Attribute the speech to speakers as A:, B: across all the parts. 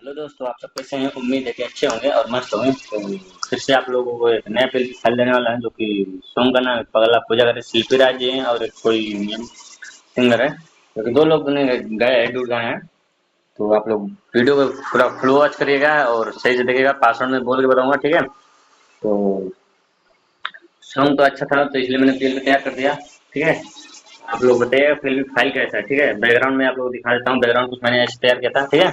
A: Hello दोस्तों, आप सब कैसे हैं? उम्मीद है कि अच्छे होंगे और मस्त होंगे। तो फिर से आप लोगों को एक नया फिल्म दिखाई देने वाला है, जो कि सॉन्ग का नाम है पगला पूजा करे। शिल्पी राज जी हैं और एक कोई सिंगर है, जो कि दो लोग ने गाए हैं, डूड गाए हैं। तो आप लोग वीडियो को पूरा फुल वॉच करिएगा और सही से देखिएगा। पासवर्ड में बोल के बताऊंगा, ठीक है? तो सॉन्ग तो अच्छा था, तो इसलिए मैंने फिल्म तैयार कर दिया, ठीक है? आप लोग बताइएगा फिल्म फाइल कैसा है, ठीक है? बैकग्राउंड में आप लोग दिखा देता हूँ। बैकग्राउंड कुछ मैंने ऐसे तैयार किया था, ठीक है?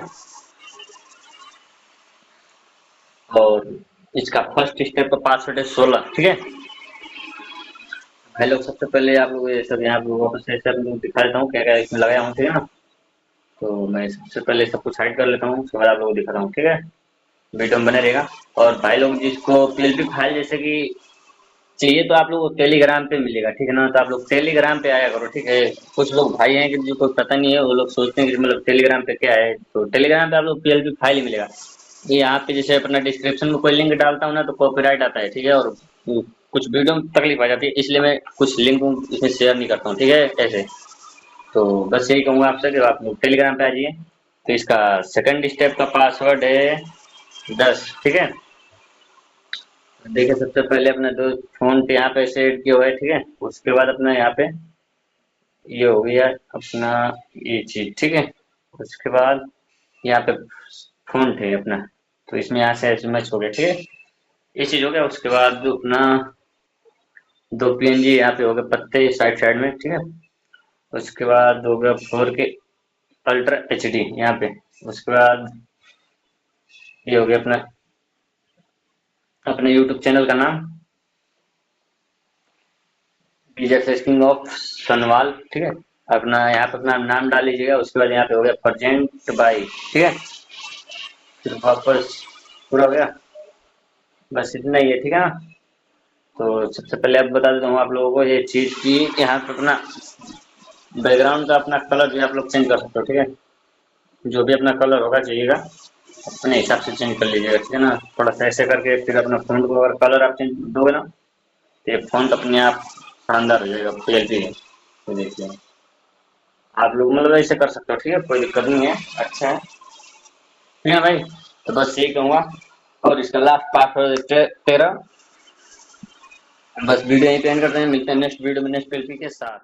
A: और इसका फर्स्ट स्टेप का पासवर्ड है 16, ठीक है भाई लोग। सबसे पहले आप लोग ये सब यहाँ लोगों को से सब दिखा देता हूँ क्या क्या इसमें लगाया हूँ, ठीक है ना? तो मैं सबसे पहले सब कुछ हाइड कर लेता हूँ, उसके बाद आप लोगों को दिखाता हूँ, ठीक है? वीडियो में बने रहेगा। और भाई लोग जिसको पीएलपी फाइल जैसे कि चाहिए, तो आप लोग को टेलीग्राम पे मिलेगा, ठीक है ना? तो आप लोग टेलीग्राम पे आया करो, ठीक है? कुछ लोग भाई हैं कि जिनको पता नहीं है, वो लोग सोचते हैं कि मतलब टेलीग्राम पे क्या है। तो टेलीग्राम पे आप लोग पीएलपी फाइल ही मिलेगा। ये यहाँ पे जैसे अपना डिस्क्रिप्शन में कोई लिंक डालता हूँ ना, तो कॉपीराइट आता है, ठीक है? और कुछ वीडियो में तकलीफ आ जाती है, इसलिए मैं कुछ लिंक इसमें शेयर नहीं करता हूँ, ठीक है? ऐसे तो बस यही कहूँगा आपसे कि आप लोग टेलीग्राम पे आ जाइए। तो इसका सेकंड स्टेप का पासवर्ड है 10, ठीक है? देखिए, सबसे पहले अपना दो फोन पे यहाँ पे सेट किया हुआ है, ठीक है? उसके बाद अपना यहाँ पे ये हो गया अपना ये चीज, ठीक है? उसके बाद यहाँ पे फोन थे अपना, तो इसमें यहाँ से ऐसे मैच हो गया, ठीक है? ये चीज हो गया। उसके बाद अपना दो पीएनजी यहाँ पे हो गए पत्ते साइड साइड में, ठीक है? उसके बाद हो गया 4K अल्ट्रा HD यहाँ पे। उसके बाद ये हो गया अपना अपने यूट्यूब चैनल का नाम, डीजे किंग ऑफ सनवाल, ठीक है? अपना यहाँ पे अपना नाम डाल लीजिएगा। उसके बाद यहाँ पे हो गया प्रेजेंट बाई, ठीक है? फिर वापस पूरा हो गया, बस इतना ही है, ठीक है ना? तो सबसे पहले अब बता देता हूँ आप लोगों को ये चीज की, यहाँ पे अपना बैकग्राउंड का अपना कलर भी आप लोग चेंज कर सकते हो, ठीक है? जो भी अपना कलर होगा चाहिएगा, अपने हिसाब से चेंज कर लीजिएगा, ठीक है ना? थोड़ा सा ऐसे करके फिर अपना फोन को अगर कलर आप चेंज दोगे ना, तो ये फोन अपने आप शानदार हो जाएगा, पीएलपी है। तो देखिए, आप लोग मतलब ऐसे कर सकते हो, ठीक है? कोई दिक्कत नहीं है, अच्छा है, ठीक है भाई? तो बस यही कहूँगा। और इसका लास्ट पार्ट है 13। बस वीडियो यहीं पे एंड करते हैं, मिलते हैं नेक्स्ट वीडियो में नेक्स्ट पीएलपी के साथ।